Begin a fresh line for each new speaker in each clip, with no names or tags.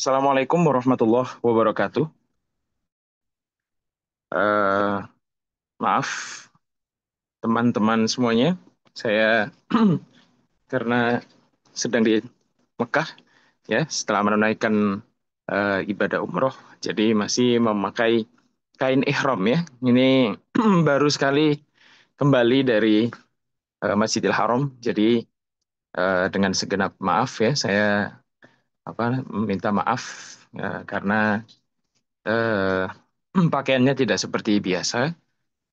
Assalamualaikum warahmatullahi wabarakatuh. Eh, Maaf teman-teman semuanya, saya karena sedang di Mekah ya setelah menunaikan ibadah umroh, jadi masih memakai kain ihram ya. Ini baru sekali kembali dari Masjidil Haram, jadi dengan segenap maaf ya saya meminta maaf karena eh, pakaiannya tidak seperti biasa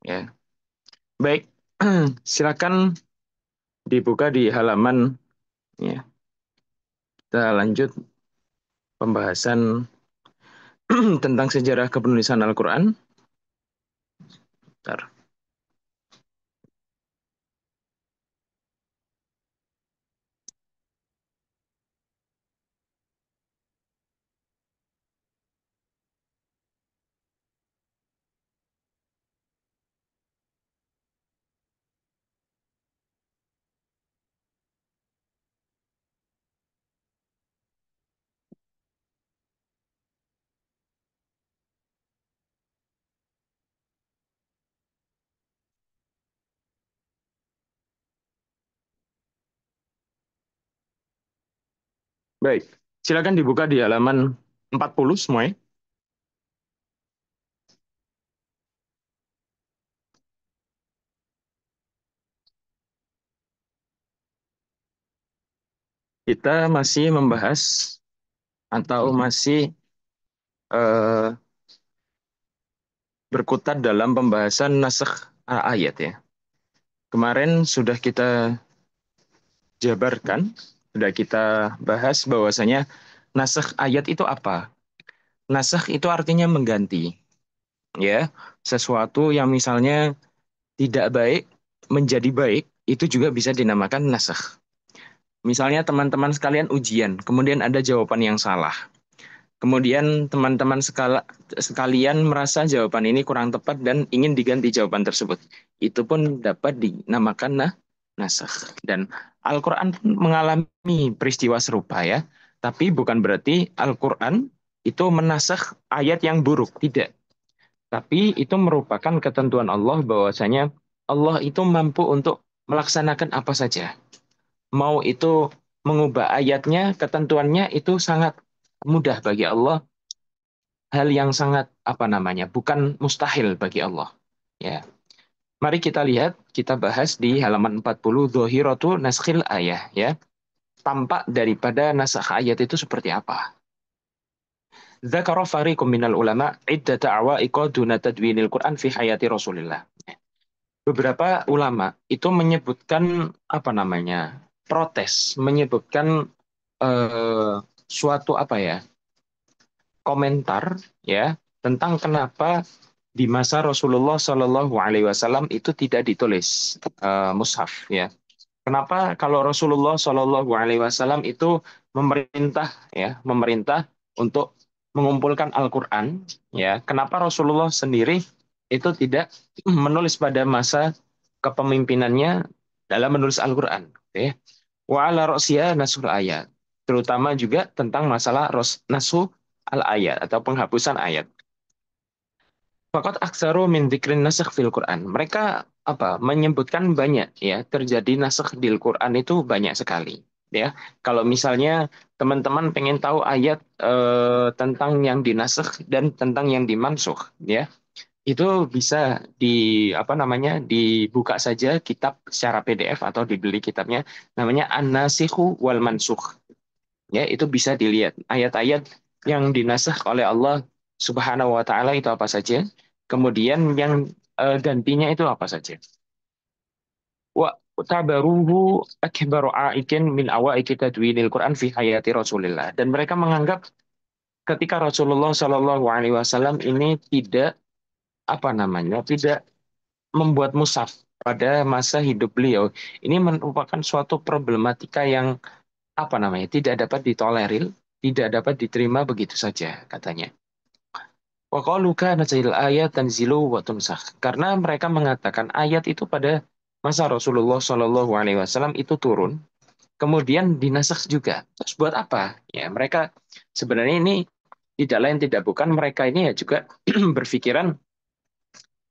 ya. Baik, silakan dibuka di halaman ya. Kita lanjut pembahasan tentang sejarah kepenulisan Al-Qur'an. Bentar. Baik, silakan dibuka di halaman 40 semuanya. Kita masih membahas atau masih eh, berkutat dalam pembahasan nasakh ayat ya. Kemarin sudah kita jabarkan, sudah kita bahas bahwasanya nasakh ayat itu apa? Nasakh itu artinya mengganti ya. Sesuatu yang misalnya tidak baik menjadi baik itu juga bisa dinamakan nasakh. Misalnya teman-teman sekalian ujian, kemudian ada jawaban yang salah. Kemudian teman-teman sekalian merasa jawaban ini kurang tepat dan ingin diganti jawaban tersebut. Itu pun dapat dinamakan nasakh. Dan Al-Quran pun mengalami peristiwa serupa ya. Tapi bukan berarti Al-Quran itu menasakh ayat yang buruk. Tidak. Tapi itu merupakan ketentuan Allah bahwasanya Allah itu mampu untuk melaksanakan apa saja. Mau itu mengubah ayatnya, ketentuannya itu sangat mudah bagi Allah. Hal yang sangat bukan mustahil bagi Allah. Ya. Mari kita lihat, kita bahas di halaman 40 Dhahiratu Naskhil Ayah ya. Tampak daripada nasakh ayat itu seperti apa? Dzakara fariqum minal ulama iddata awaiqa duna tadwinil Qur'an fi hayati Rasulillah. Beberapa ulama itu menyebutkan protes, menyebutkan eh, suatu komentar ya tentang kenapa di masa Rasulullah Shallallahu Alaihi Wasallam itu tidak ditulis mushaf ya. Kenapa kalau Rasulullah Shallallahu Alaihi Wasallam itu memerintah untuk mengumpulkan Al-Quran ya. Kenapa Rasulullah sendiri itu tidak menulis pada masa kepemimpinannya dalam menulis Al-Quran? Oke. Wa ala ra'siha nasul ayat. Terutama juga tentang masalah nasu al-ayat atau penghapusan ayat. Fakat aksaru min dzikrin nasakh fil Quran. Mereka menyebutkan banyak ya terjadi nasakh di Al-Quran itu banyak sekali ya. Kalau misalnya teman-teman pengen tahu ayat tentang yang dinasakh dan tentang yang dimansukh ya, itu bisa dibuka saja kitab secara PDF atau dibeli kitabnya namanya An-Nasikhu wal Mansukh. Ya, itu bisa dilihat ayat-ayat yang dinasakh oleh Allah Subhanahu wa taala itu apa saja. Kemudian yang gantinya itu apa saja. Wa tabaruhu akbaru aikin min awaiki tadwinil Quran fi hayati Rasulillah. Dan mereka menganggap ketika Rasulullah Shallallahu alaihi wasallam ini tidak membuat mushaf pada masa hidup beliau. Ini merupakan suatu problematika yang tidak dapat ditolerir, tidak dapat diterima begitu saja katanya. Wa qalu kana ayat tanzilu wa tunsakh. Karena mereka mengatakan ayat itu pada masa Rasulullah Shallallahu alaihi wasallam itu turun kemudian dinasakh juga. Terus buat apa? Ya, mereka sebenarnya ini tidak lain tidak bukan mereka ini ya juga berpikiran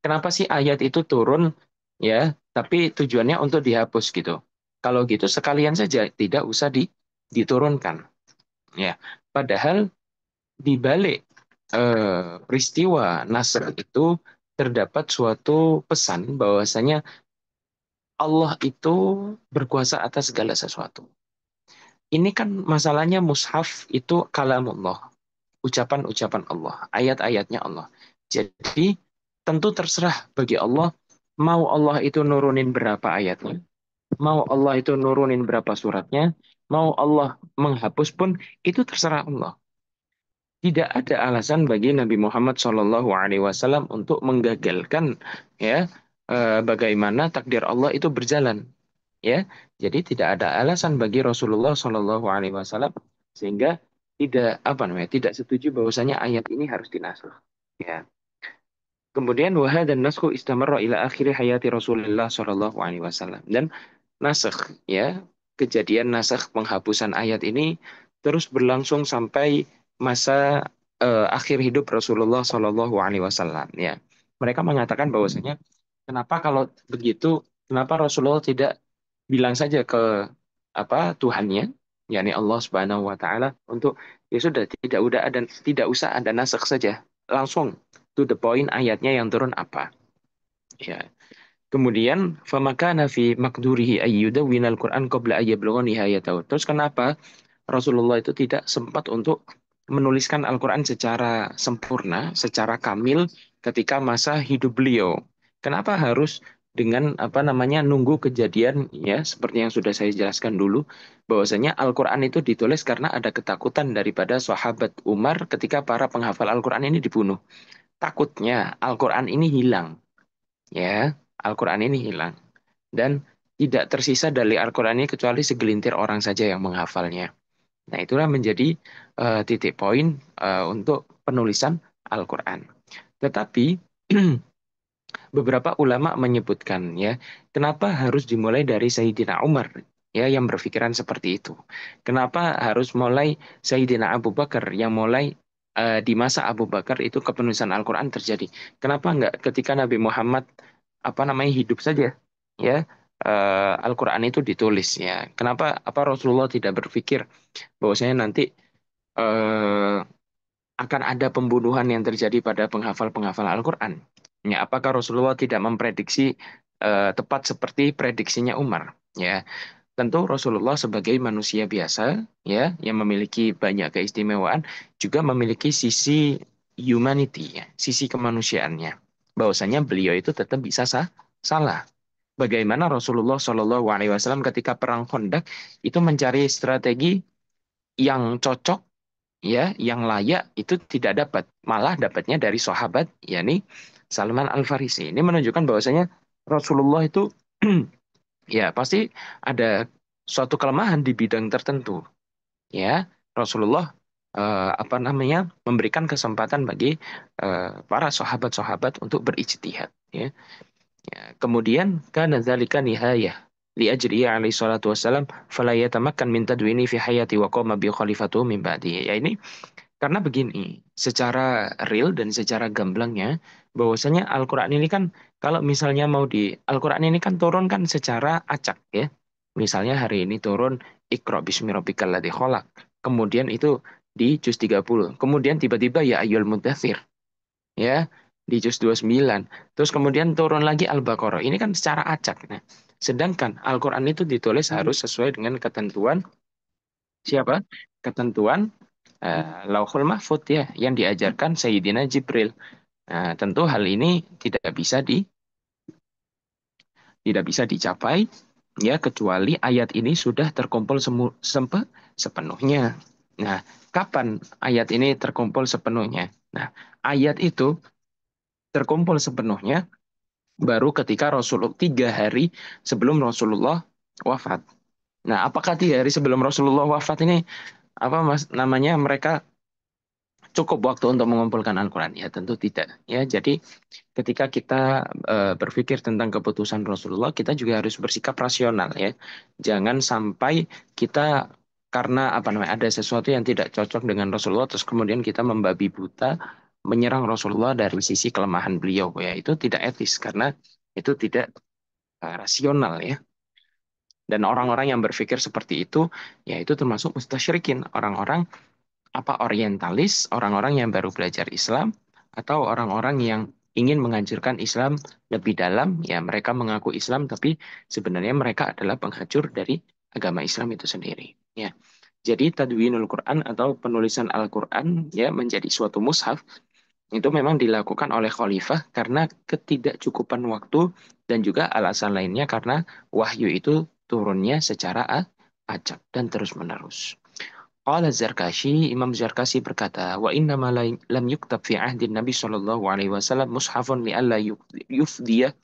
kenapa sih ayat itu turun ya, tapi tujuannya untuk dihapus gitu. Kalau gitu sekalian saja tidak usah diturunkan. Ya, padahal di balik peristiwa Nasr itu terdapat suatu pesan bahwasanya Allah itu berkuasa atas segala sesuatu. Ini kan masalahnya mushaf itu kalamullah, ucapan-ucapan Allah, ayat-ayatnya Allah. Jadi tentu terserah bagi Allah, mau Allah itu nurunin berapa ayatnya, mau Allah itu nurunin berapa suratnya, mau Allah menghapus pun itu terserah Allah. Tidak ada alasan bagi Nabi Muhammad SAW untuk menggagalkan ya bagaimana takdir Allah itu berjalan. Ya, jadi tidak ada alasan bagi Rasulullah SAW sehingga tidak apa namanya tidak setuju bahwasanya ayat ini harus dinasakh. Ya. Kemudian dan naskhu istamarra ila akhir hayati Rasulullah SAW. Dan nasakh ya, kejadian nasakh penghapusan ayat ini terus berlangsung sampai masa akhir hidup Rasulullah SAW. Ya. Mereka mengatakan bahwasanya kenapa kalau begitu, kenapa Rasulullah tidak bilang saja ke apa Tuhannya, yakni Allah Subhanahu wa taala untuk ya sudah tidak usah ada nasakh saja. Langsung to the point ayatnya yang turun apa. Ya. Kemudian famakana fi maqdurihi ayyudawwinal Qur'an qabla ayyablugha nihayatahu. Terus kenapa Rasulullah itu tidak sempat untuk menuliskan Al-Quran secara sempurna, secara kamil ketika masa hidup beliau. Kenapa harus dengan apa namanya nunggu kejadian ya seperti yang sudah saya jelaskan dulu bahwasanya Al-Quran itu ditulis karena ada ketakutan daripada sahabat Umar ketika para penghafal Al-Quran ini dibunuh. Takutnya Al-Quran ini hilang ya, Al-Quran ini hilang dan tidak tersisa dari Al-Quran ini kecuali segelintir orang saja yang menghafalnya. Nah, itulah menjadi titik poin untuk penulisan Al-Quran. Tetapi beberapa ulama menyebutkan ya, kenapa harus dimulai dari Sayyidina Umar ya yang berpikiran seperti itu. Kenapa harus mulai Sayyidina Abu Bakar yang mulai di masa Abu Bakar itu kepenulisan Al-Quran terjadi. Kenapa enggak ketika Nabi Muhammad apa namanya hidup saja ya Al-Quran itu ditulis ya. Kenapa apa Rasulullah tidak berpikir bahwasanya nanti eh, akan ada pembunuhan yang terjadi pada penghafal-penghafal Al-Quran. Ya, apakah Rasulullah tidak memprediksi tepat seperti prediksinya Umar? Ya, tentu Rasulullah sebagai manusia biasa, ya, yang memiliki banyak keistimewaan, juga memiliki sisi humanity, ya, sisi kemanusiaannya. Bahwasanya beliau itu tetap bisa salah. Bagaimana Rasulullah SAW ketika perang Khandaq itu mencari strategi yang cocok ya yang layak itu tidak dapat malah dapatnya dari sahabat yakni Salman Al Farisi ini menunjukkan bahwasanya Rasulullah itu ya pasti ada suatu kelemahan di bidang tertentu ya Rasulullah apa namanya memberikan kesempatan bagi para sahabat-sahabat untuk berijtihad ya. Ya, kemudian kana dzalika nihayah li ajri alaihi salatu wassalam fala yatamakkan min tadwini fi hayati wa qama bi khalifatuhu min ba'di ya ini karena begini, secara real dan secara gamblangnya, bahwasanya Al-Quran ini kan, kalau misalnya mau Al-Quran ini kan turun kan secara acak ya. Misalnya hari ini turun Iqra bismi rabbikal ladzi khalaq. Kemudian itu di juz 30. Kemudian tiba-tiba ya ayyul mudzatsir ya di juz 29. Terus kemudian turun lagi Al-Baqarah. Ini kan secara acak. Nah, sedangkan Al-Quran itu ditulis harus sesuai dengan ketentuan siapa? Ketentuan Lauhul Mahfud ya yang diajarkan Sayyidina Jibril. Nah, tentu hal ini tidak bisa dicapai ya kecuali ayat ini sudah terkumpul sepenuhnya. Nah, kapan ayat ini terkumpul sepenuhnya? Nah, ayat itu terkumpul sepenuhnya baru ketika Rasulullah 3 hari sebelum Rasulullah wafat. Nah, apakah 3 hari sebelum Rasulullah wafat ini apa mas namanya mereka cukup waktu untuk mengumpulkan Al-Quran? Ya tentu tidak. Ya, jadi ketika kita berpikir tentang keputusan Rasulullah, kita juga harus bersikap rasional ya. Jangan sampai kita karena apa namanya ada sesuatu yang tidak cocok dengan Rasulullah, terus kemudian kita membabi buta menyerang Rasulullah dari sisi kelemahan beliau ya. Itu tidak etis karena itu tidak rasional ya. Dan orang-orang yang berpikir seperti itu, ya itu termasuk mustasyrikin, orang-orang apa orientalis, orang-orang yang baru belajar Islam, atau orang-orang yang ingin mengajarkan Islam lebih dalam, ya mereka mengaku Islam, tapi sebenarnya mereka adalah penghajur dari agama Islam itu sendiri. Ya, jadi tadwinul Quran atau penulisan Al-Quran ya menjadi suatu mushaf itu memang dilakukan oleh khalifah karena ketidakcukupan waktu dan juga alasan lainnya karena wahyu itu turunnya secara acak dan terus-menerus. Qala Zarkashi, Imam Zarkashi berkata, wa inna ma lam yuktab fi ahdin Nabi sallallahu alaihi wasallam mushafun li alla yufdiya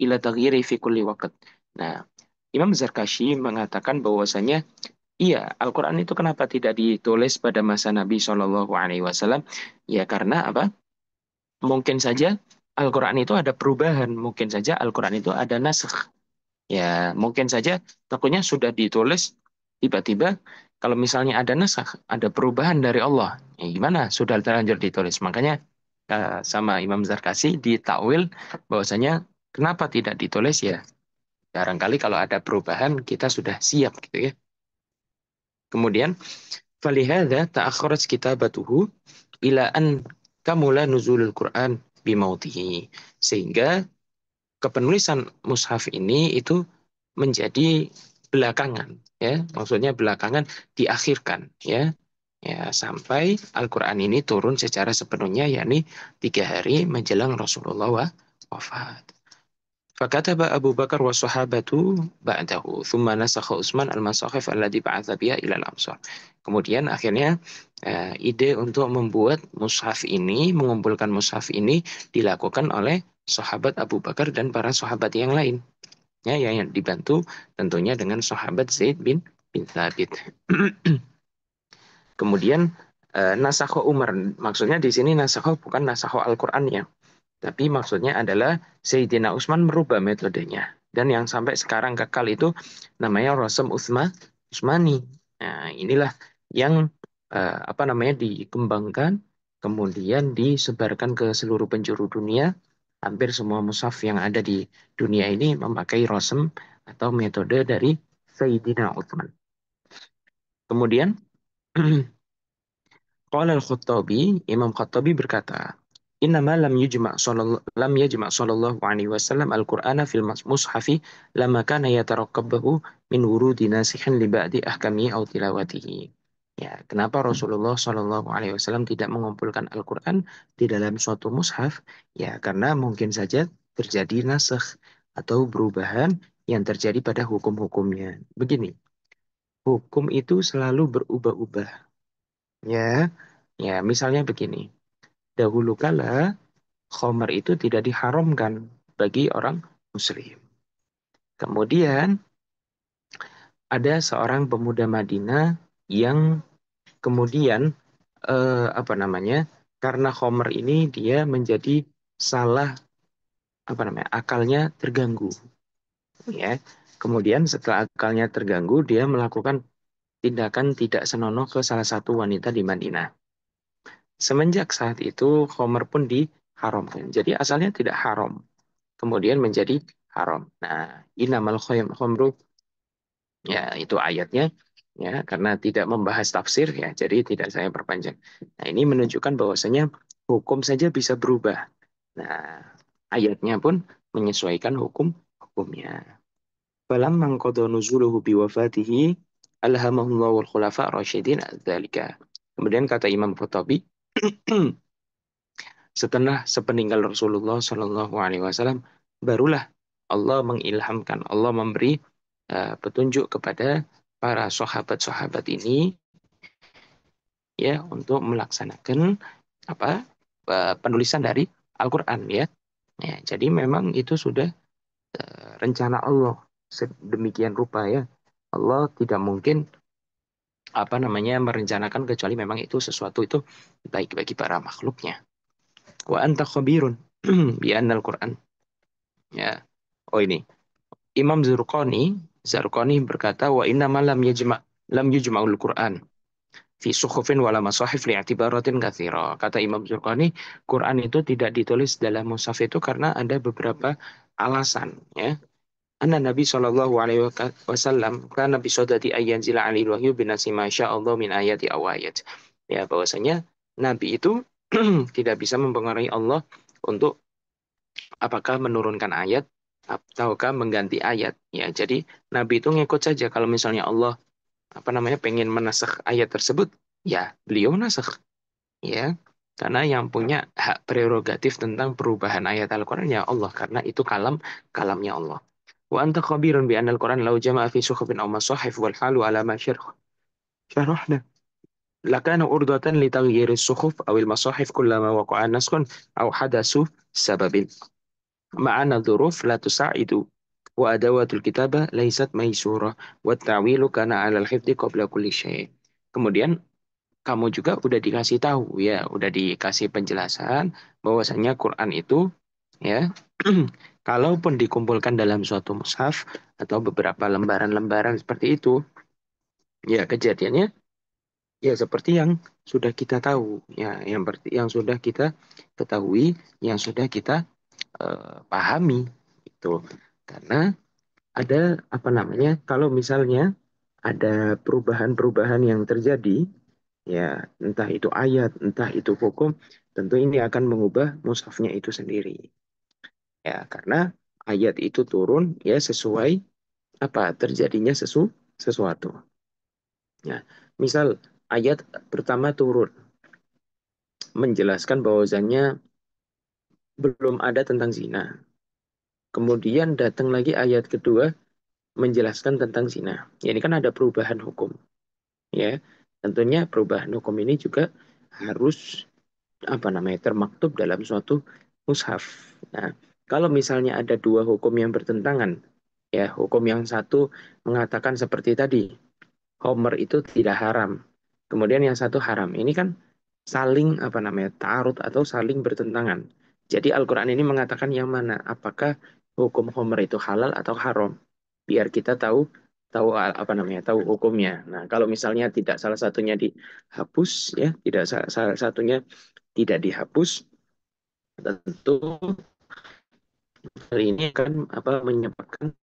ila taghyiri fi kulli waqt. Nah, Imam Zarkashi mengatakan bahwasanya iya, Al-Quran itu kenapa tidak ditulis pada masa Nabi Shallallahu Alaihi Wasallam? Ya karena apa? Mungkin saja Al-Quran itu ada perubahan, mungkin saja Al-Quran itu ada naskh. Ya, mungkin saja takutnya sudah ditulis tiba-tiba kalau misalnya ada naskh, ada perubahan dari Allah. Ya, gimana? Sudah terlanjur ditulis. Makanya sama Imam Zarkasi ditakwil bahwasanya kenapa tidak ditulis ya? Barangkali kalau ada perubahan kita sudah siap gitu ya. Kemudian فلهذا تأخرت كتابته إلى أن كمل نزول القرآن بموته sehingga kepenulisan mushaf ini itu menjadi belakangan ya maksudnya belakangan diakhirkan ya ya sampai Al-Quran ini turun secara sepenuhnya yakni 3 hari menjelang Rasulullah wafat. فكتب أبو بكر والصحابة بعده ثم نسخ عثمان المصاحف الذي بعث بها إلى الأمصار. Kemudian akhirnya ide untuk membuat mushaf ini, mengumpulkan mushaf ini dilakukan oleh sahabat Abu Bakar dan para sahabat yang lain. Ya, yang dibantu tentunya dengan sahabat Zaid bin Thabit. Kemudian nasakho Umar, maksudnya di sini nasakho bukan nasakho Al-Quran ya, tapi maksudnya adalah Sayyidina Utsman merubah metodenya. Dan yang sampai sekarang kekal itu namanya Rasam Utsmani. Nah, inilah yang apa namanya dikembangkan, kemudian disebarkan ke seluruh penjuru dunia. Hampir semua mushaf yang ada di dunia ini memakai Rasam atau metode dari Sayyidina Utsman. Kemudian Qala al-Khattabi, Imam Khattabi berkata, Innama lam yajma' sallallahu alaihi wasallam al-Qur'ana fil mushafi lama kana yatarakkabahu min wurudi nasikhin li ba'di ahkami aw tilawatihi. Ya, kenapa Rasulullah Shallallahu Alaihi Wasallam tidak mengumpulkan Al-Quran di dalam suatu mushaf? Ya, karena mungkin saja terjadi nasakh atau perubahan yang terjadi pada hukum-hukumnya. Begini, hukum itu selalu berubah-ubah. Ya, ya misalnya begini. Dahulu kala khamar itu tidak diharamkan bagi orang muslim. Kemudian ada seorang pemuda Madinah yang kemudian apa namanya? Karena khamar ini dia menjadi salah apa namanya? Akalnya terganggu, ya. Kemudian setelah akalnya terganggu, dia melakukan tindakan tidak senonoh ke salah satu wanita di Madinah. Semenjak saat itu khamar pun diharamkan. Jadi asalnya tidak haram, kemudian menjadi haram. Nah, innamal khamru ya itu ayatnya ya karena tidak membahas tafsir ya jadi tidak saya perpanjang. Nah, ini menunjukkan bahwasanya hukum saja bisa berubah. Nah, ayatnya pun menyesuaikan hukumnya. Falamma qada nuzuluhu biwafatihi alhamahullahu wal khulafa rasyidin dzalika. Kemudian kata Imam Qurtubi setelah sepeninggal Rasulullah Shallallahu Alaihi Wasallam, barulah Allah mengilhamkan, Allah memberi petunjuk kepada para sahabat-sahabat ini ya untuk melaksanakan apa penulisan dari Al-Quran ya. Ya, jadi memang itu sudah rencana Allah sedemikian rupa ya. Allah tidak mungkin apa namanya merencanakan kecuali memang itu sesuatu itu baik bagi para makhluknya. Wa anta khabirun bi annal Qur'an. Ya. Oh ini. Imam Zarqani berkata wa inna ma lam yujma'ul Qur'an fi suhufin wala masahif li'tibaratin katsira. Kata Imam Zarqani, Quran itu tidak ditulis dalam mushaf itu karena ada beberapa alasan ya. Anna Nabi Shallallahu Alaihi Wasallam karena Nabi Sodati ayat zila alil wahyu binasi masya Allah min ayati awayat. Ya bahwasanya Nabi itu tidak bisa mempengaruhi Allah untuk apakah menurunkan ayat ataukah mengganti ayat. Ya jadi Nabi itu ngikut saja kalau misalnya Allah apa namanya pengen menasakh ayat tersebut, ya beliau nasakh ya. Karena yang punya hak prerogatif tentang perubahan ayat Al-Quran ya Allah, karena itu kalamnya Allah. Wa anta khabirun bi anna al-Quran law jama'a fi suhufin aw masahif wal halu ala ma syarahna lakana urdatan li taghyir as-suhuf aw al-masahif kullama waqa'a naskhun aw hadasu sababin ma'ana dhuruf la tusa'idu wa adawatul kitabah laysat maysura wa ta'wilu kana 'ala al-hifdhi qabla kulli syai'. Kemudian kamu juga udah dikasih tahu ya, udah dikasih penjelasan bahwasanya Quran itu ya kalaupun dikumpulkan dalam suatu mushaf atau beberapa lembaran-lembaran seperti itu, ya kejadiannya ya seperti yang sudah kita tahu ya, yang sudah kita ketahui, yang sudah kita pahami itu. Karena ada apa namanya? Kalau misalnya ada perubahan-perubahan yang terjadi, ya entah itu ayat, entah itu hukum, tentu ini akan mengubah mushafnya itu sendiri. Ya, karena ayat itu turun ya sesuai apa terjadinya sesuatu. Ya, misal ayat pertama turun menjelaskan bahwasannya belum ada tentang zina. Kemudian datang lagi ayat kedua menjelaskan tentang zina. Ya, ini kan ada perubahan hukum, ya. Tentunya perubahan hukum ini juga harus apa namanya termaktub dalam suatu mushaf. Nah, kalau misalnya ada dua hukum yang bertentangan, ya hukum yang satu mengatakan seperti tadi, Homer itu tidak haram. Kemudian yang satu haram. Ini kan saling apa namanya ta'arud atau saling bertentangan. Jadi Al-Quran ini mengatakan yang mana? Apakah hukum Homer itu halal atau haram? Biar kita tahu tahu apa namanya tahu hukumnya. Nah, kalau misalnya tidak salah satunya dihapus ya, tidak salah satunya tidak dihapus, tentu hal ini akan apa menyebabkan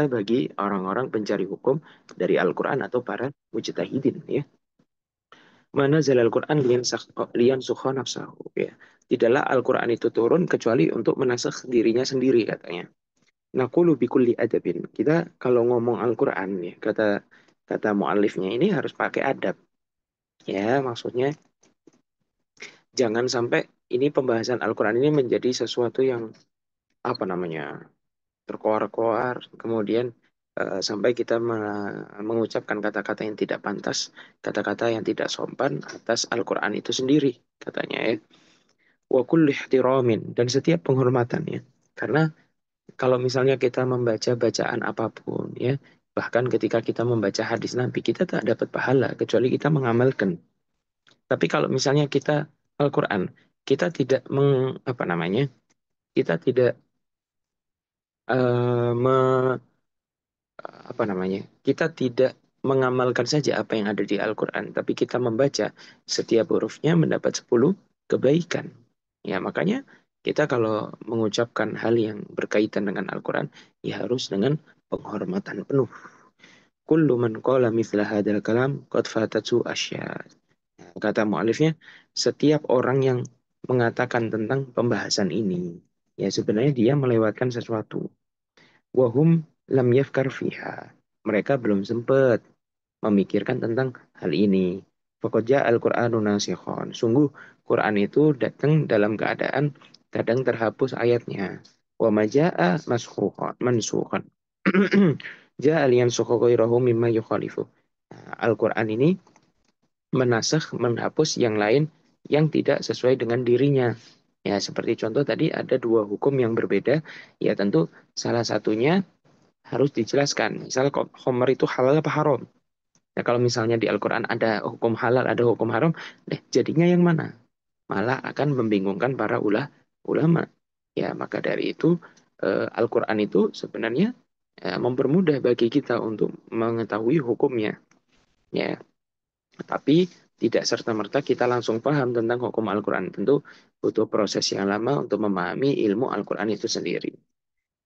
bagi orang-orang pencari hukum dari Al-Quran atau para mujtahidin ya. Mana zalal Quran lian sukha nafsahu ya. Tidaklah Al-Quran itu turun kecuali untuk menasakh dirinya sendiri katanya. Naqulu bikulli adabin. Kita kalau ngomong Al-Quran ya, kata kata muallifnya ini harus pakai adab. Ya, maksudnya jangan sampai ini pembahasan Al-Quran ini menjadi sesuatu yang apa namanya terkoar-koar, kemudian sampai kita mengucapkan kata-kata yang tidak pantas, kata-kata yang tidak sopan atas Al-Quran itu sendiri, katanya ya. Wa kulli ihtiramin, dan setiap penghormatan ya. Karena kalau misalnya kita membaca bacaan apapun ya, bahkan ketika kita membaca hadis Nabi, kita tak dapat pahala kecuali kita mengamalkan. Tapi kalau misalnya kita Al-Quran, kita tidak apa namanya, kita tidak eh, apa namanya, kita tidak mengamalkan saja apa yang ada di Al-Quran, tapi kita membaca setiap hurufnya mendapat 10 kebaikan. Ya, makanya kita kalau mengucapkan hal yang berkaitan dengan Al-Quran, ya harus dengan penghormatan penuh. Kullu man qala mithla hadzal kalam qad fatatu asya. Kata mu'alifnya, setiap orang yang mengatakan tentang pembahasan ini, ya sebenarnya dia melewatkan sesuatu. Wahum lam yafkar fiha. Mereka belum sempat memikirkan tentang hal ini. Pokoknya Al-Qur'anu nasikhon. Sungguh Quran itu datang dalam keadaan kadang terhapus ayatnya. Wa maja'a mansukhan. Ja'a liyansukha ghairahu mimma yukhalifu. Nah, Al-Quran ini menasakh, menghapus yang lain yang tidak sesuai dengan dirinya. Ya, seperti contoh tadi ada dua hukum yang berbeda. Ya tentu salah satunya
harus dijelaskan. Misal kok khamr itu halal apa haram? Nah, kalau misalnya di Al-Quran ada hukum halal, ada hukum haram, jadinya yang mana? Malah akan membingungkan para ulama. Ya, maka dari itu Al-Quran itu sebenarnya mempermudah bagi kita untuk mengetahui hukumnya. Ya, tapi tidak serta-merta kita langsung paham tentang hukum Al-Quran. Tentu butuh proses yang lama untuk memahami ilmu Al-Quran itu sendiri.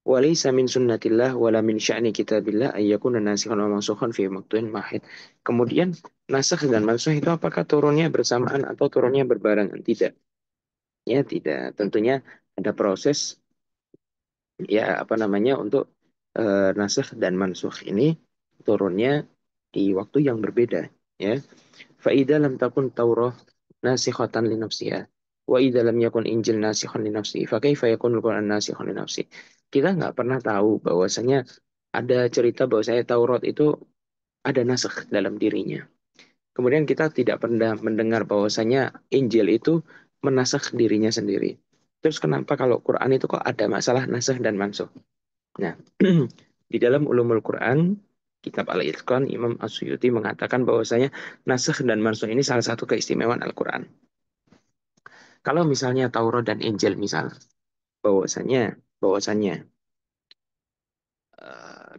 Walaysa min sunnatillah wala min sya'ni kitabillah ayyakuna nasikhan wa mansukhan fi waqtin wahid. Kemudian nasakh dan mansukh itu apakah turunnya bersamaan atau turunnya berbarengan? Tidak. Ya, tidak. Tentunya ada proses ya apa namanya untuk nasakh dan mansukh ini turunnya di waktu yang berbeda, ya. Fa idza lam takun Taurah nasikhatan li nafsiha wa idza lam yakun Injil nasikhan li nafsihi fa kaifa yakun Al-Qur'an nasikhan li nafsi. Kita nggak pernah tahu bahwasanya ada cerita bahwasanya Taurat itu ada nasakh dalam dirinya. Kemudian kita tidak pernah mendengar bahwasanya Injil itu menasakh dirinya sendiri. Terus kenapa kalau Quran itu kok ada masalah nasakh dan mansukh? Nah, di dalam Ulumul Quran, kitab Al-Itqan, Imam As-Suyuti mengatakan bahwasanya nasakh dan mansukh ini salah satu keistimewaan Al-Quran. Kalau misalnya Taurat dan Injil misal, bahwasanya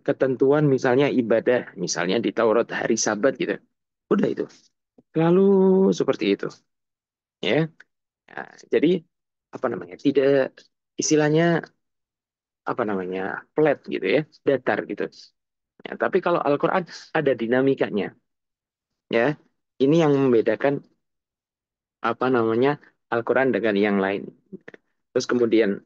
ketentuan misalnya ibadah, misalnya di Taurat hari Sabat gitu. Udah itu. Lalu seperti itu, ya. Nah, jadi apa namanya? Tidak istilahnya apa namanya? Flat gitu ya, datar gitu. Ya, tapi kalau Al-Qur'an ada dinamikanya, ya. Ini yang membedakan apa namanya? Al-Qur'an dengan yang lain. Terus kemudian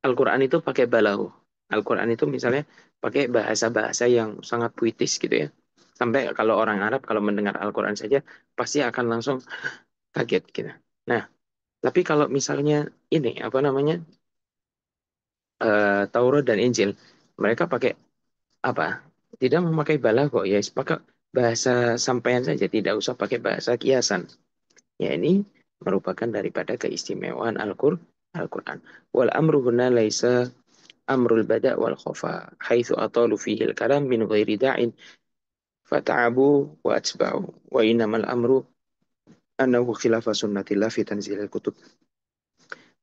Al-Quran itu pakai balahu. Al-Quran itu misalnya pakai bahasa-bahasa yang sangat puitis gitu ya. Sampai kalau orang Arab kalau mendengar Al-Quran saja pasti akan langsung kaget gitu. Nah, tapi kalau misalnya ini apa namanya Taurat dan Injil, mereka pakai apa? Tidak memakai balaghah ya, pakai bahasa sampaian saja, tidak usah pakai bahasa kiasan. Ya ini merupakan daripada keistimewaan Al-Quran. Wal amru huna laisa amrul bada' wal khafa haitsu atalu fihi al-kalam min ghairi da'in fata'abu wa atba'u wa innamal amru annahu khilafa sunnatillah fi tanzilil kutub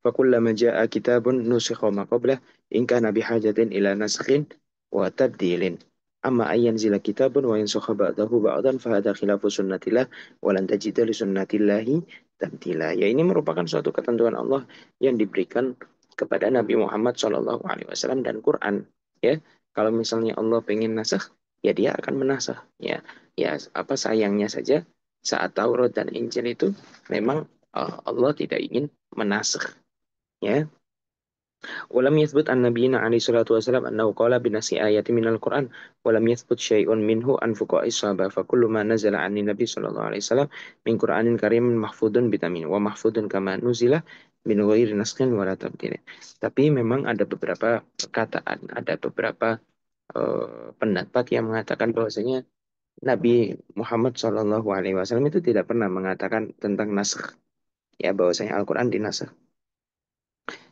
فكلما جاء كتاب نسخ ما قبله إن كان بحاجة إلى نسخ وتبديل أما أن ينزل كتاب وينسخ بعضه بعضا فهذا خلاف سنة الله ولن تجد لسنة الله تبديلا. Ya ini merupakan suatu ketentuan Allah yang diberikan kepada Nabi Muhammad SAW dan Quran. Ya, kalau misalnya Allah pengen nasakh, ya dia akan menasakh. Ya, ya apa sayangnya saja saat Taurat dan Injil itu memang Allah tidak ingin menasakh. Ya, ولم يثبت عن نبينا عليه الصلاة والسلام أنه قال بنص آية من القرآن ولم يثبت شيء منه عن فقهاء الصحابة فكل ما نزل عن النبي صلى الله عليه وسلم من قرآن كريم محفوظ بتمين ومحفوظ كما نزل min ghairi naskin wala tabdil. Tapi memang ada beberapa perkataan, ada beberapa pendapat yang mengatakan bahwasanya Nabi Muhammad SAW itu tidak pernah mengatakan tentang naskh, ya bahwasanya Al-Quran dinasakh.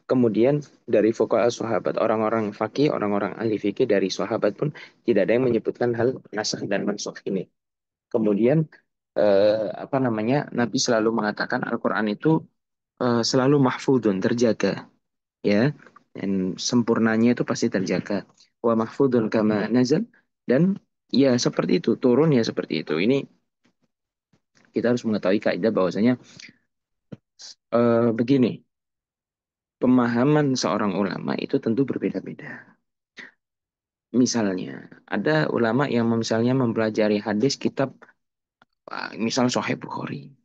Kemudian dari fuqaha sahabat, orang-orang fakih, orang-orang ahli fikih dari sahabat pun tidak ada yang menyebutkan hal nasakh dan mansukh ini. Kemudian apa namanya? Nabi selalu mengatakan Al-Qur'an itu selalu mahfudun, terjaga, ya. Dan sempurnanya itu pasti terjaga. Wa mahfudun kama nazal dan ya seperti itu, turun ya seperti itu. Ini kita harus mengetahui kaidah bahwasanya begini, pemahaman seorang ulama itu tentu berbeda-beda. Misalnya, ada ulama yang misalnya mempelajari hadis kitab, misal Sahih Bukhari.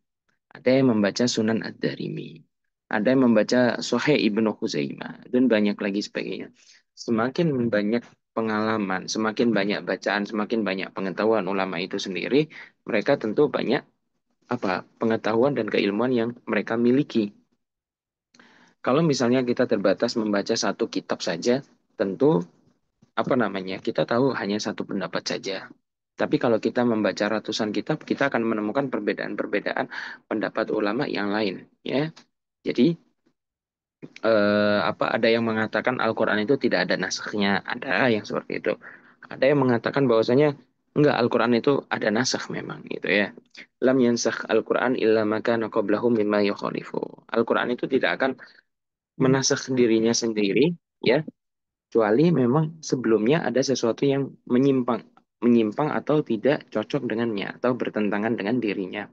Ada yang membaca Sunan Ad-Darimi. Ada yang membaca Sahih Ibnu Khuzaimah. Dan banyak lagi sebagainya. Semakin banyak pengalaman, semakin banyak bacaan, semakin banyak pengetahuan ulama itu sendiri, mereka tentu banyak apa pengetahuan dan keilmuan yang mereka miliki. Kalau misalnya kita terbatas membaca satu kitab saja, tentu apa namanya, kita tahu hanya satu pendapat saja. Tapi kalau kita membaca ratusan kitab, kita akan menemukan perbedaan-perbedaan pendapat ulama yang lain, ya. Jadi apa ada yang mengatakan Al-Quran itu tidak ada nasakhnya, ada yang seperti itu. Ada yang mengatakan bahwasanya enggak, Al-Quran itu ada nasakh memang gitu ya. Lam yansakh Al-Quran illa maka qablahu mimma yukhalifu. Al-Quran itu tidak akan menasakh dirinya sendiri ya, kecuali memang sebelumnya ada sesuatu yang menyimpang atau tidak cocok dengannya atau bertentangan dengan dirinya.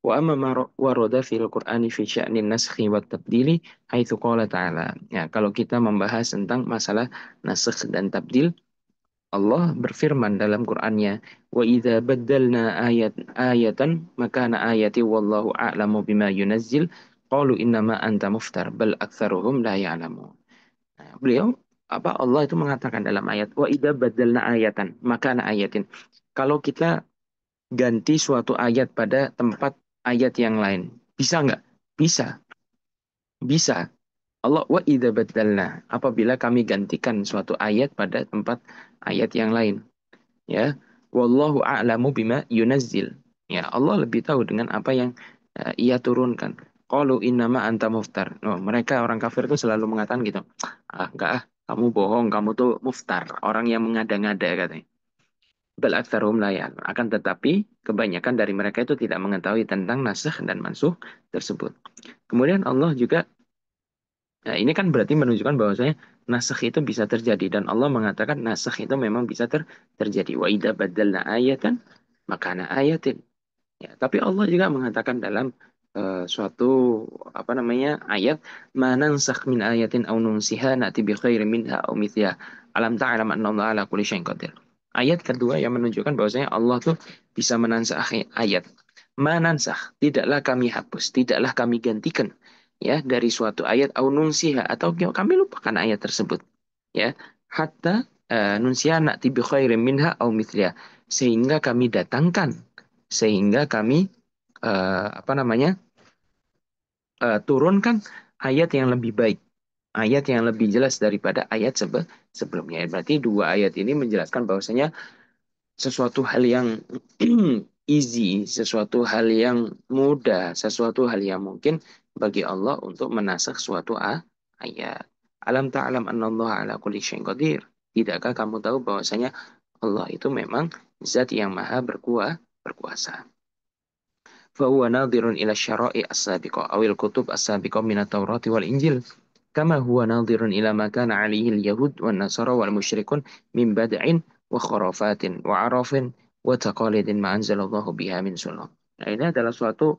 Wa amma ma warada fil Qur'ani fi sya'nin naskhi wat tabdili haitsu qala ta'ala. Ya, kalau kita membahas tentang masalah naskh dan tabdil, Allah berfirman dalam Qur'annya, "Wa idza baddalna ayatan makana ayati wallahu a'lamu bima yunazzil qalu innama anta muftar bal aktsaruhum la ya'lamun." Nah, beliau apa Allah itu mengatakan dalam ayat, "Wa idza baddalna ayatan makana ayatin." Kalau kita ganti suatu ayat pada tempat ayat yang lain. Bisa nggak? Bisa. Bisa. Allah wa idza badalna. Apabila kami gantikan suatu ayat pada tempat ayat yang lain. Ya. Wallahu a'lamu bima yunazzil. Ya, Allah lebih tahu dengan apa yang ia turunkan. Qalu innama anta muftar. No, mereka orang kafir itu selalu mengatakan gitu. Ah, enggak ah, kamu bohong, kamu tuh muftar, orang yang mengada-ngada katanya. Bal aktsaruhum la ya'lamun. Akan tetapi kebanyakan dari mereka itu tidak mengetahui tentang nasakh dan mansuh tersebut. Kemudian Allah juga, nah ini kan berarti menunjukkan bahwasanya nasakh itu bisa terjadi dan Allah mengatakan nasakh itu memang bisa terjadi. Wa idza badalna ayatan makana ayatin. Ya, tapi Allah juga mengatakan dalam suatu apa namanya ayat, manansakh min ayatin aw nunsiha na'ti bi khairin minha aw mithliha. Alam ta'lam anna Allah ala kulli syai'in qadir. Ayat kedua yang menunjukkan bahwasanya Allah tuh bisa menansakh ayat. Manansakh, tidaklah kami hapus, tidaklah kami gantikan ya dari suatu ayat aw nunsiha atau kami lupakan ayat tersebut. Ya, hatta nunsiha na'ti bi khairin minha aw mithliha, sehingga kami datangkan, sehingga kami apa namanya turunkan ayat yang lebih baik, ayat yang lebih jelas daripada ayat sebelumnya. Berarti dua ayat ini menjelaskan bahwasanya sesuatu hal yang easy, sesuatu hal yang mudah, sesuatu hal yang mungkin bagi Allah untuk menasakh suatu ayat. Alam ta'lam anna Allah ala kulli syai'in qadir. Tidakkah kamu tahu bahwasanya Allah itu memang zat yang maha berkuasa. فهو ناظر إلى الشرائع السابقة أو الكتب السابقة من التوراة والإنجيل كما هو ناظر إلى ما كان عليه اليهود والنصارى والمشركون من بدع وخرافات وعرف وتقاليد ما أنزل الله بها من سلطان. Nah, ini adalah suatu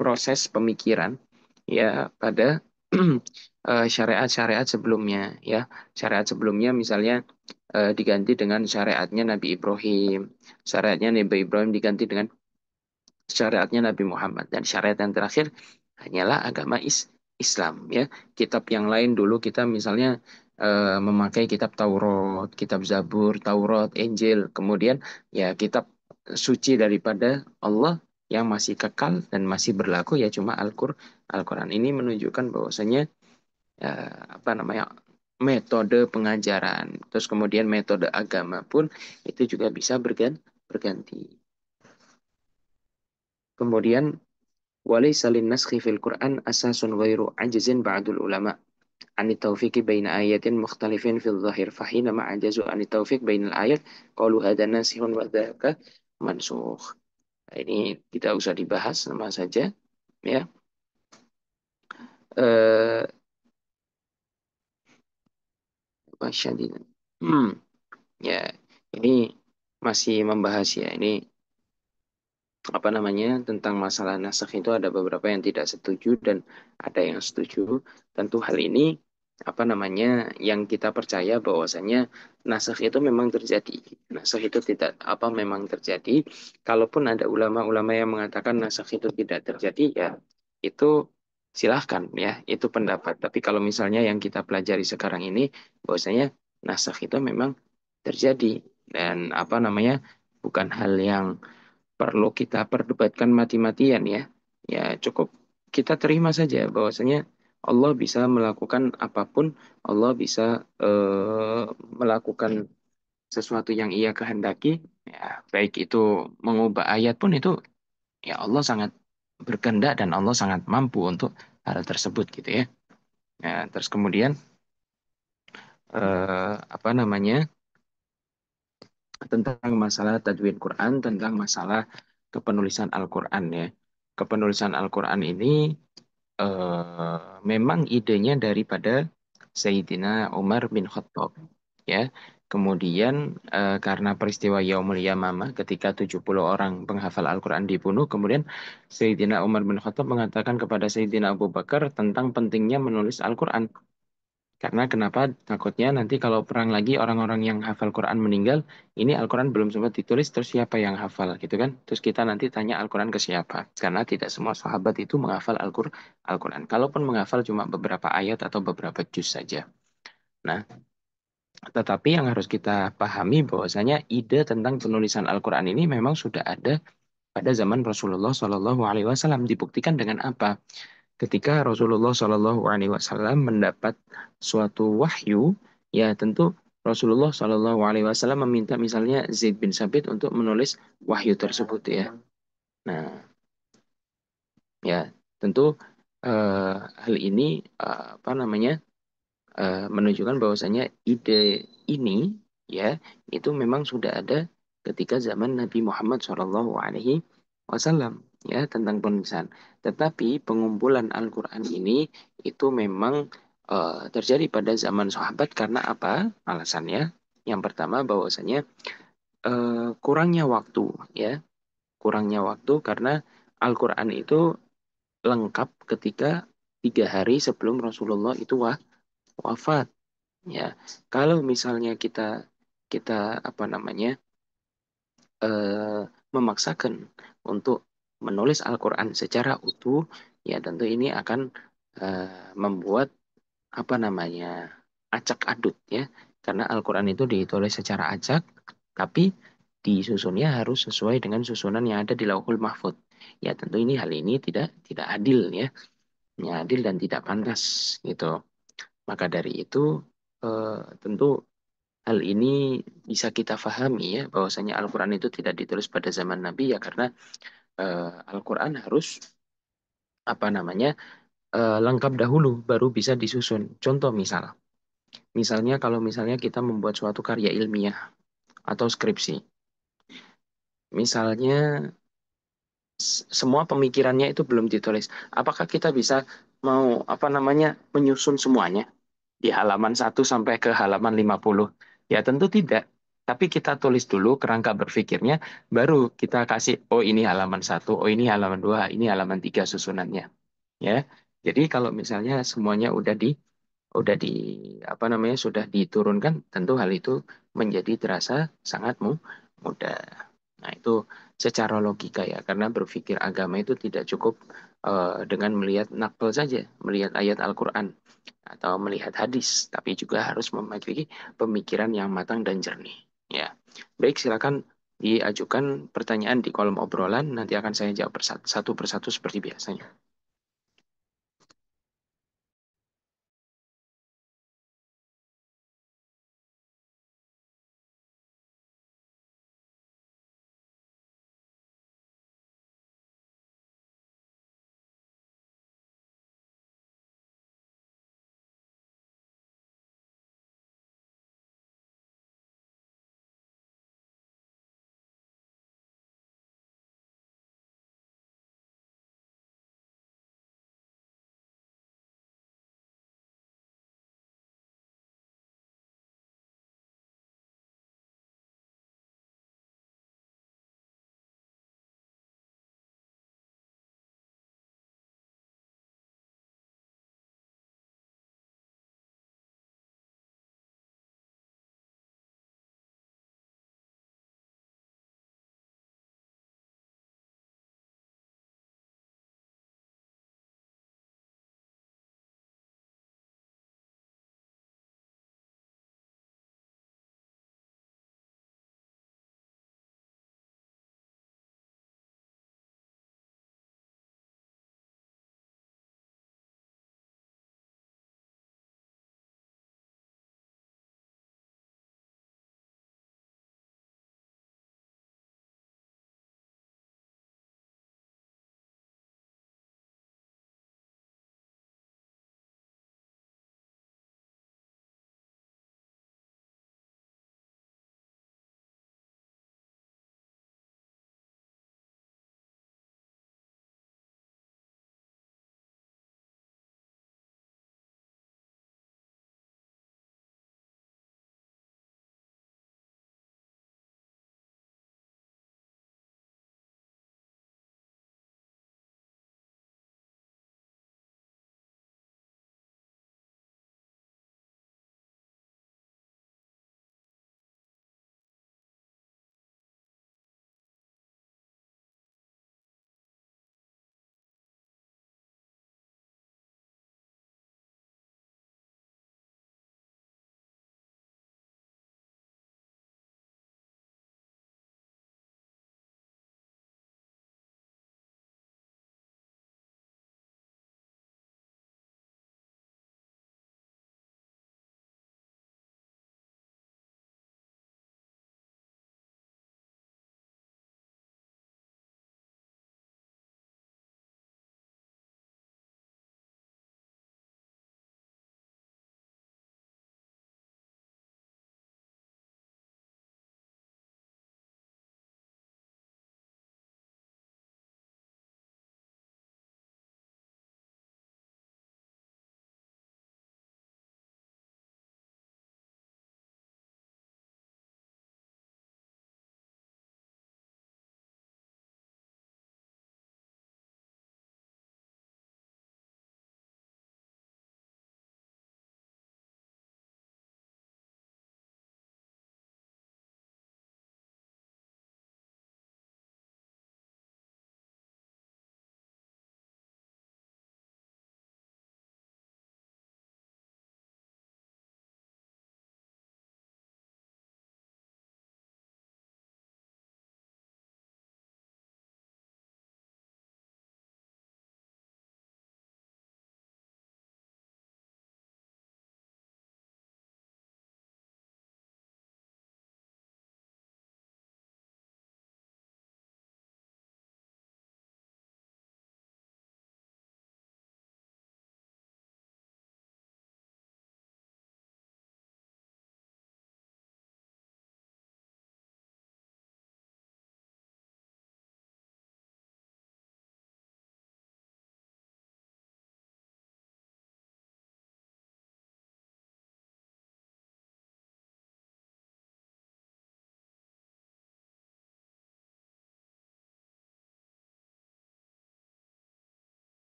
proses pemikiran ya pada syariat-syariat sebelumnya ya. Syariat sebelumnya misalnya diganti dengan syariatnya Nabi Ibrahim, syariatnya Nabi Ibrahim diganti dengan syariatnya Nabi Muhammad, dan syariat yang terakhir hanyalah agama Islam ya. Kitab yang lain dulu kita misalnya memakai kitab Taurat, kitab Zabur, Taurat, Injil, kemudian ya kitab suci daripada Allah yang masih kekal dan masih berlaku ya cuma Al-Quran. Ini menunjukkan bahwasanya apa namanya metode pengajaran, terus kemudian metode agama pun itu juga bisa berganti. Kemudian وليس للنسخ في القرآن أساس غير عجز بعض العلماء عن التوفيق بين آيات مختلف في الظاهر فحينما عجزوا عن التوفيق بين الآيات قالوا هذا ناسخ وذاك منسوخ. Ini tidak usah dibahas sama saja ya. Eh Wasyadid. Ya, ini masih membahas ya. Ini apa namanya tentang masalah nasakh itu ada beberapa yang tidak setuju dan ada yang setuju. Tentu hal ini apa namanya yang kita percaya bahwasanya nasakh itu memang terjadi. Nasakh itu tidak apa memang terjadi. Kalaupun ada ulama-ulama yang mengatakan nasakh itu tidak terjadi ya itu silahkan ya, itu pendapat. Tapi kalau misalnya yang kita pelajari sekarang ini bahwasanya nasakh itu memang terjadi dan apa namanya bukan hal yang perlu kita perdebatkan mati-matian ya. Ya cukup kita terima saja bahwasanya Allah bisa melakukan apapun, Allah bisa melakukan sesuatu yang Ia kehendaki, ya baik itu mengubah ayat pun itu ya Allah sangat berkehendak dan Allah sangat mampu untuk hal tersebut gitu ya.
Nah, terus kemudian apa namanya, tentang masalah tajwid Quran, tentang masalah kepenulisan Al-Quran ya. Kepenulisan Al-Quran ini memang idenya daripada Sayyidina Umar bin Khattab ya. Kemudian karena peristiwa Yaumul Yamamah ketika 70 orang penghafal Al-Quran dibunuh, kemudian Sayyidina Umar bin Khattab mengatakan kepada Sayyidina Abu Bakar tentang pentingnya menulis Al-Quran. Karena kenapa? Takutnya nanti kalau perang lagi orang-orang yang hafal Quran meninggal, ini Al-Quran belum sempat ditulis, terus siapa yang hafal gitu kan? Terus kita nanti tanya Al-Quran ke siapa? Karena tidak semua sahabat itu menghafal Al-Quran. Kalaupun menghafal cuma beberapa ayat atau beberapa juz saja. Nah, tetapi yang harus kita pahami bahwasanya ide tentang penulisan Al-Quran ini memang sudah ada pada zaman Rasulullah Shallallahu Alaihi Wasallam. Dibuktikan dengan apa? Ketika Rasulullah Shallallahu Alaihi Wasallam mendapat suatu wahyu, ya tentu Rasulullah Shallallahu Alaihi Wasallam meminta misalnya Zaid bin Sabit untuk menulis wahyu tersebut ya. Nah, ya tentu hal ini apa namanya menunjukkan bahwasanya ide ini ya itu memang sudah ada ketika zaman Nabi Muhammad Shallallahu Alaihi Wasallam ya tentang penulisan. Tetapi pengumpulan Al-Quran ini itu memang terjadi pada zaman sahabat karena apa? Alasannya yang pertama bahwasanya kurangnya waktu ya, kurangnya waktu karena Al-Quran itu lengkap ketika 3 hari sebelum Rasulullah itu wafat. Ya, kalau misalnya kita kita apa namanya memaksakan untuk menulis Al-Quran secara utuh, ya tentu ini akan membuat apa namanya acak adut ya, karena Al-Quran itu ditulis secara acak, tapi disusunnya harus sesuai dengan susunan yang ada di Lauhul Mahfud. Ya tentu ini hal ini tidak adil ya, ya adil dan tidak pantas gitu. Maka dari itu tentu hal ini bisa kita pahami ya bahwasanya Al-Quran itu tidak ditulis pada zaman Nabi ya karena Al-Quran harus apa namanya lengkap dahulu baru bisa disusun. Contoh misalnya kalau misalnya kita membuat suatu karya ilmiah atau skripsi, misalnya semua pemikirannya itu belum ditulis. Apakah kita bisa mau apa namanya menyusun semuanya di halaman 1 sampai ke halaman 50? Ya tentu tidak. Tapi kita tulis dulu kerangka berpikirnya, baru kita kasih, oh ini halaman 1, oh ini halaman 2, ini halaman 3 susunannya. Ya, jadi kalau misalnya semuanya udah di apa namanya sudah diturunkan, tentu hal itu menjadi terasa sangat mudah. Nah, itu secara logika ya, karena berpikir agama itu tidak cukup dengan melihat nakal saja, melihat ayat Al-Quran atau melihat hadis, tapi juga harus memiliki pemikiran yang matang dan jernih. Ya, baik, silakan diajukan pertanyaan di kolom obrolan, nanti akan saya jawab satu persatu seperti biasanya.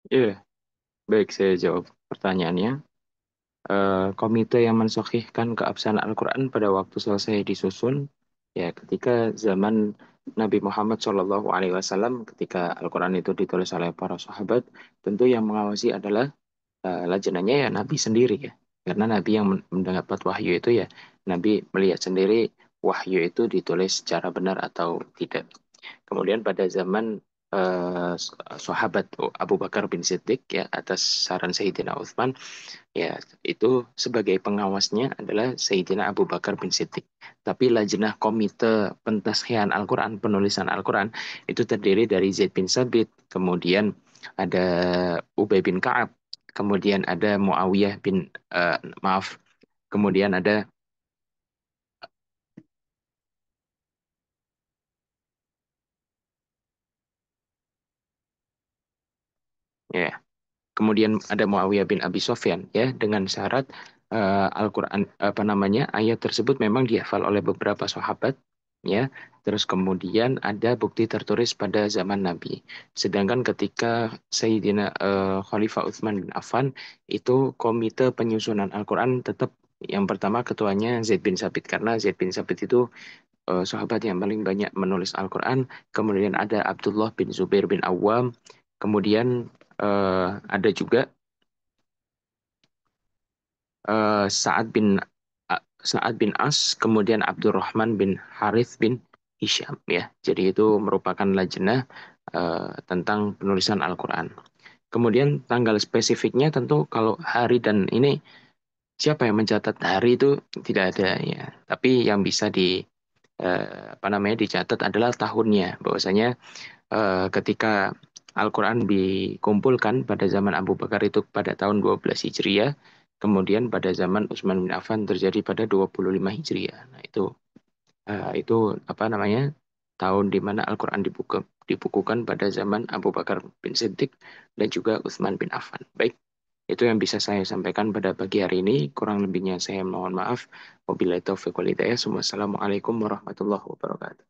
Iya, baik saya jawab pertanyaannya. Komite yang mensahihkan keabsahan Al-Quran pada waktu selesai disusun, ya ketika zaman Nabi Muhammad SAW, ketika Al-Quran itu ditulis oleh para sahabat, tentu yang mengawasi adalah lajnahnya ya Nabi sendiri ya. Karena Nabi yang mendapat wahyu itu ya, Nabi melihat sendiri wahyu itu ditulis secara benar atau tidak. Kemudian pada zaman sahabat Abu Bakar bin Siddiq ya atas saran Sayyidina Utsman, ya, itu sebagai pengawasnya adalah Sayyidina Abu Bakar bin Siddiq. Tapi lajnah komite pentashihan Al-Quran, penulisan Al-Quran, itu terdiri dari Zaid bin Sabit, kemudian ada Ubay bin Ka'ab, kemudian ada Muawiyah bin, maaf, kemudian ada, ya, kemudian ada Muawiyah bin Abi Sofyan, ya, dengan syarat Al-Quran, apa namanya, ayat tersebut memang dihafal oleh beberapa sahabat, ya. Terus kemudian ada bukti tertulis pada zaman Nabi. Sedangkan ketika Sayyidina Khalifah Utsman bin Affan, itu komite penyusunan Al-Quran tetap yang pertama ketuanya Zaid bin Sabit, karena Zaid bin Sabit itu sahabat yang paling banyak menulis Al-Quran. Kemudian ada Abdullah bin Zubair bin Awam. Kemudian ada juga Sa'ad bin As, kemudian Abdurrahman bin Harith bin Hisham ya. Jadi itu merupakan lajnah tentang penulisan Al-Quran. Kemudian tanggal spesifiknya tentu kalau hari dan ini siapa yang mencatat hari itu tidak ada ya. Tapi yang bisa apa namanya dicatat adalah tahunnya. Bahwasanya ketika Al-Quran dikumpulkan pada zaman Abu Bakar itu pada tahun 12 Hijriah, kemudian pada zaman Utsman bin Affan terjadi pada 25 Hijriah. Nah, itu apa namanya? Tahun di mana Al-Quran dibukukan pada zaman Abu Bakar bin Siddiq dan juga Utsman bin Affan. Baik, itu yang bisa saya sampaikan pada pagi hari ini. Kurang lebihnya saya mohon maaf. Wabillahi taufiq wal hidayah. Wassalamualaikum warahmatullahi wabarakatuh.